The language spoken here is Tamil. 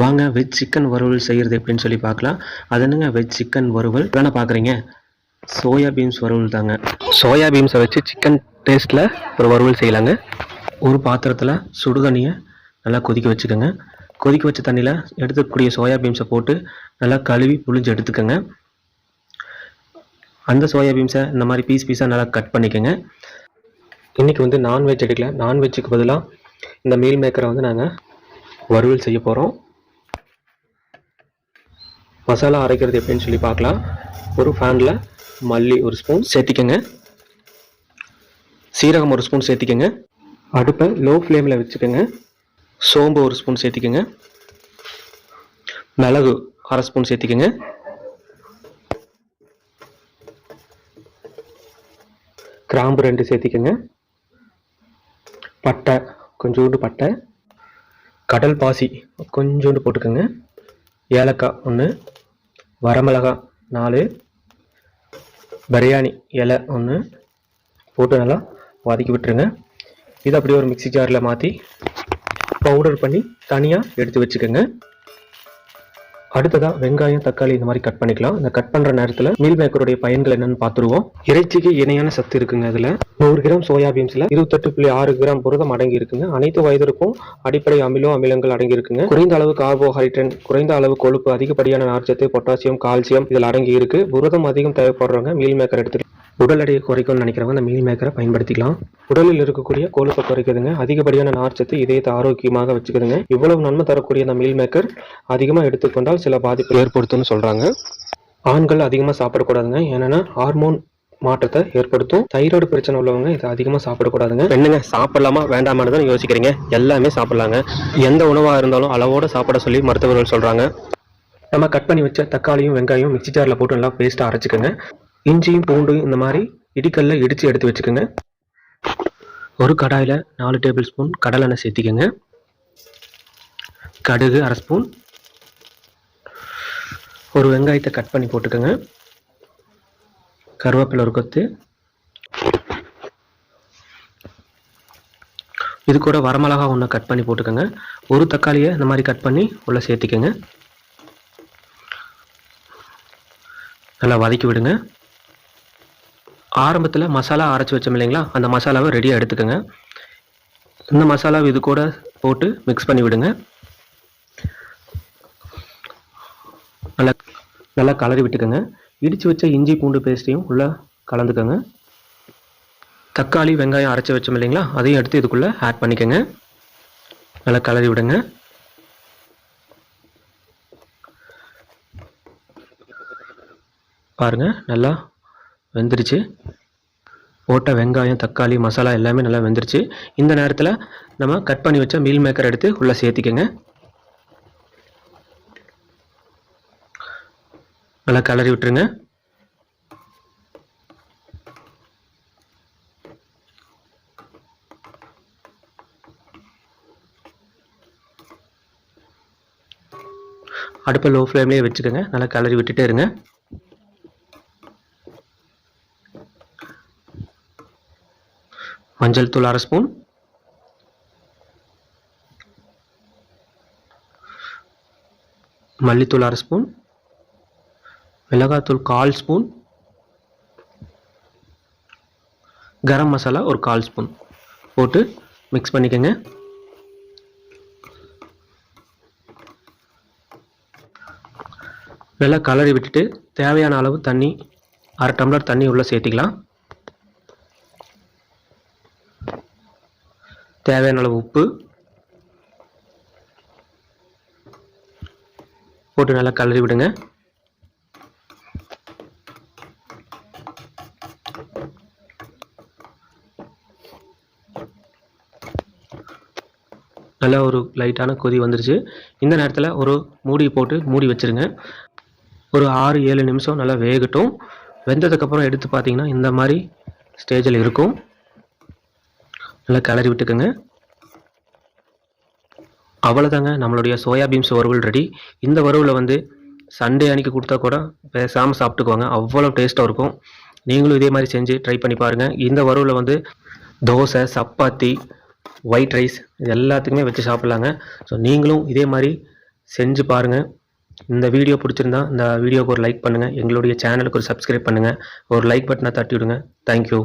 வாங்க வெஜ் சிக்கன் வறுவல் செய்கிறது எப்படின்னு சொல்லி பார்க்கலாம். அது என்னங்க வெஜ் சிக்கன் வறுவல் தானே பார்க்குறீங்க? சோயா பீன்ஸ் வறுவல் தாங்க. சோயா பீன்ஸை வச்சு சிக்கன் டேஸ்ட்டில் ஒரு வறுவல் செய்யலாங்க. ஒரு பாத்திரத்தில் சுடு தண்ணியை நல்லா கொதிக்க வச்சுக்கோங்க. கொதிக்க வச்ச தண்ணியில் எடுத்துக்கூடிய சோயா பீன்ஸை போட்டு நல்லா கழுவி புழிஞ்சு எடுத்துக்கோங்க. அந்த சோயா பீன்ஸை இந்த மாதிரி பீஸாக நல்லா கட் பண்ணிக்கோங்க. இன்றைக்கி வந்து நான்வெஜ் எடுக்கல, நான்வெஜ்ஜுக்கு பதிலாக இந்த மீல் மேக்கரை வந்து நாங்கள் வறுவல் செய்ய போகிறோம். மசாலா அரைக்கிறது எப்படின்னு சொல்லி பார்க்கலாம். ஒரு ஃபேனில் மல்லி ஒரு ஸ்பூன் சேர்த்திக்கங்க, சீரகம் ஒரு ஸ்பூன் சேர்த்திக்கங்க, அடுப்பை லோ ஃப்ளேமில் வச்சுக்கோங்க. சோம்பு ஒரு ஸ்பூன் சேர்த்திக்கங்க, மிளகு அரை ஸ்பூன் சேர்த்திக்கங்க, கிராம்பு 2 சேர்த்திக்கங்க, பட்டை கொஞ்சோண்டு பட்டை, கடல் பாசி கொஞ்சோண்டு போட்டுக்கோங்க, ஏலக்காய் 1, வரமிளகாய் 4, பிரியாணி இலை 1 போட்டு நல்லா வதக்கி விட்டுருங்க. இதை அப்படியே ஒரு மிக்ஸி ஜாரில் மாற்றி பவுடர் பண்ணி தனியாக எடுத்து வச்சுக்கோங்க. அடுத்ததாக வெங்காயம் தக்காளி இந்த மாதிரி கட் பண்ணிக்கலாம். இந்த கட் பண்ணுற நேரத்தில் மீல் மேக்கருடைய பயன்கள் என்னென்னு பார்த்துருவோம். இறைச்சிக்கு இணையான சத்து இருக்குங்க. அதில் 100 கிராம் சோயா பீன்ஸில் 28.6 கிராம் புரதம் அடங்கி இருக்குங்க. அனைத்து வயதிற்கும் அடிப்படை அமிலங்கள் அடங்கி இருக்குங்க. குறைந்த அளவு கார்போஹைட்ரேட், குறைந்த அளவு கொழுப்பு, அதிகப்படியான நார்ச்சத்து, பொட்டாசியம், கால்சியம் இதில் அடங்கி இருக்கு. புரதம் அதிகம் தேவைப்படுறவங்க மீல் மேக்கர் எடுத்துட்டு உடல் எடையை குறைக்கும்னு நினைக்கிறவங்க அந்த மீல் மேக்கரை பயன்படுத்திக்கலாம். உடலில் இருக்கக்கூடிய கொழுப்பை குறைக்குதுங்க. அதிகப்படியான நார்ச்சத்து இதயத்தை ஆரோக்கியமாக வச்சுக்குதுங்க. இவ்வளவு நன்மை தரக்கூடிய அந்த மீல் மேக்கர் அதிகமாக எடுத்துக்கொண்டால் சில பாதிப்பு ஏற்படுத்தும்னு சொல்றாங்க. ஆண்கள் அதிகமாக சாப்பிடக்கூடாதுங்க. ஏன்னா ஹார்மோன் மாற்றத்தை ஏற்படுத்தும். தைராய்டு பிரச்சனை உள்ளவங்க இதை அதிகமாக சாப்பிடக்கூடாதுங்க. என்னங்க சாப்பிடலாமா வேண்டாமான்னு யோசிக்கிறீங்க? எல்லாமே சாப்பிடலாங்க. எந்த உணவாக இருந்தாலும் அளவோடு சாப்பிட சொல்லி மருத்துவர்கள் சொல்றாங்க. நம்ம கட் பண்ணி வச்ச தக்காளியும் வெங்காயம் மிக்ஸி ஜாரில் போட்டு நல்லா பேஸ்ட்டாக அரைச்சிக்கோங்க. இஞ்சியும் பூண்டும் இந்த மாதிரி இடிக்கல்ல இடித்து எடுத்து வச்சுக்கோங்க. ஒரு கடாயில் 4 டேபிள் ஸ்பூன் கடலெண்ணெய் சேர்த்திக்கோங்க. கடுகு அரை ஸ்பூன், ஒரு வெங்காயத்தை கட் பண்ணி போட்டுக்கோங்க, கருவேப்பிலை ஒரு கொத்து, இது கூட வரமிளகா 1 கட் பண்ணி போட்டுக்கோங்க. ஒரு தக்காளியை இந்த மாதிரி கட் பண்ணி உள்ள சேர்த்திக்கோங்க. நல்லா வதக்கி விடுங்க. ஆரம்பத்தில் மசாலா அரைச்சி வச்சோம் இல்லைங்களா, அந்த மசாலாவை ரெடியாக எடுத்துக்கோங்க. இந்த மசாலாவை இது கூட போட்டு மிக்ஸ் பண்ணி விடுங்க. நல்லா கலரி விட்டுக்கோங்க. இடித்து வச்ச இஞ்சி பூண்டு பேஸ்ட்டையும் உள்ளே கலந்துக்கோங்க. தக்காளி வெங்காயம் அரைச்சி வச்சோம் இல்லைங்களா, அதையும் எடுத்து இதுக்குள்ளே ஆட் பண்ணிக்கோங்க. நல்லா கலரி விடுங்க. பாருங்கள் நல்லா வெந்துருச்சு. போட்ட வெங்காயம் தக்காளி மசாலா எல்லாமே நல்லா வெந்துருச்சு. இந்த நேரத்தில் நம்ம கட் பண்ணி வச்ச மீல் மேக்கர் எடுத்து உள்ளே சேர்த்திக்கங்க. நல்லா கலரி விட்டுருங்க. அடுப்பை லோ ஃப்ளேம்லேயே வச்சுக்கோங்க. நல்லா கலரி விட்டுட்டே இருங்க. மஞ்சள் தூள் அரை ஸ்பூன், மல்லித்தூள் அரை ஸ்பூன், மிளகாத்தூள் 1/4 ஸ்பூன், கரம் மசாலா ஒரு 1/4 ஸ்பூன் போட்டு மிக்ஸ் பண்ணிக்கோங்க. நல்லா கலரி விட்டுட்டு தேவையான அளவு தண்ணி, அரை டம்ளர் தண்ணி உள்ளே சேர்த்திக்கலாம். தேவையான அளவு உப்பு போட்டு நல்லா கலரி விடுங்க. நல்லா ஒரு லைட்டான கொதி வந்துருச்சு. இந்த நேரத்தில் ஒரு மூடி போட்டு மூடி வச்சுருங்க. ஒரு 6-7 நிமிஷம் நல்லா வேகட்டும். வெந்ததுக்கப்புறம் எடுத்து பார்த்தீங்கன்னா இந்த மாதிரி ஸ்டேஜில் இருக்கும். நல்லா கிளறி விட்டுக்கோங்க. அவ்வளோதாங்க, நம்மளுடைய சோயா பீன்ஸ் வறுவல் ரெடி. இந்த வறுவலை வந்து சண்டே அன்றைக்கி கொடுத்தா கூட பேசாமல் சாப்பிட்டுக்குவாங்க. அவ்வளோ டேஸ்ட்டாக இருக்கும். நீங்களும் இதே மாதிரி செஞ்சு ட்ரை பண்ணி பாருங்கள். இந்த வறுவலை வந்து தோசை, சப்பாத்தி, ஒயிட் ரைஸ் இது எல்லாத்துக்குமே வச்சு சாப்பிட்லாங்க. ஸோ நீங்களும் இதே மாதிரி செஞ்சு பாருங்கள். இந்த வீடியோ பிடிச்சிருந்தா இந்த வீடியோவுக்கு ஒரு லைக் பண்ணுங்கள். எங்களுடைய சேனலுக்கு ஒரு சப்ஸ்கிரைப் பண்ணுங்கள். ஒரு லைக் பட்டனை தட்டி விடுங்க. தேங்க்யூ.